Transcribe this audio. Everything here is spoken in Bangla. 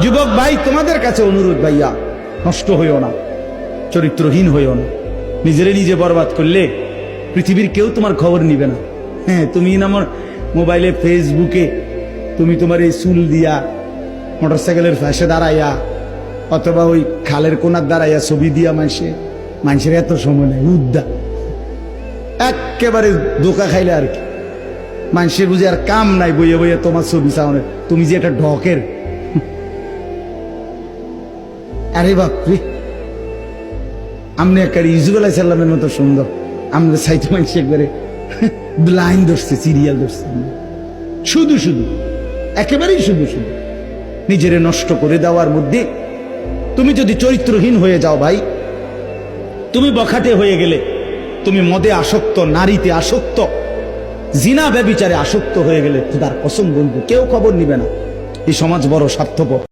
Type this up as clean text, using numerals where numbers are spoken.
যুবক ভাই, তোমাদের কাছে অনুরোধ, ভাইয়া নষ্ট হইও না, চরিত্রহীন হইও না। নিজেরে নিজে বরবাদ করলে পৃথিবীর কেউ তোমার খবর নিবে না। হ্যাঁ, তুমি আমার মোবাইলে, ফেসবুকে তুমি তোমার এই চুল দিয়া মোটরসাইকেলের ফাঁসে দাঁড়াইয়া অথবা ওই খালের কোনার দাঁড়াইয়া ছবি দিয়া মানুষের এত সময় নেই, উদ্দা একেবারে ধোকা খাইলে আর কি। মানুষের বুঝে আর কাম নাই বইয়ে বইয়ে তোমার ছবি চাওয়ানো, তুমি যে একটা ঢকের। আরে বাপরে, আমনে একবারে ইউসুফ আলাইহিস সালামের মতো সুন্দর, আমরা চাইতে মানুষ একবারে লাইন ধরছে, সিরিয়াল ধরছে, শুধু শুধু, একেবারেই শুধু শুধু নিজেরে নষ্ট করে দেওয়ার মধ্যে। তুমি যদি চরিত্রহীন হয়ে যাও ভাই, তুমি বখাটে হয়ে গেলে, তুমি মদে আসক্ত, নারীতে আসক্ত, জিনা ব্যভিচারে আসক্ত হয়ে গেলে, খোদার কসম বলবো কেউ খবর নিবে না। এই সমাজ বড় স্বার্থপর।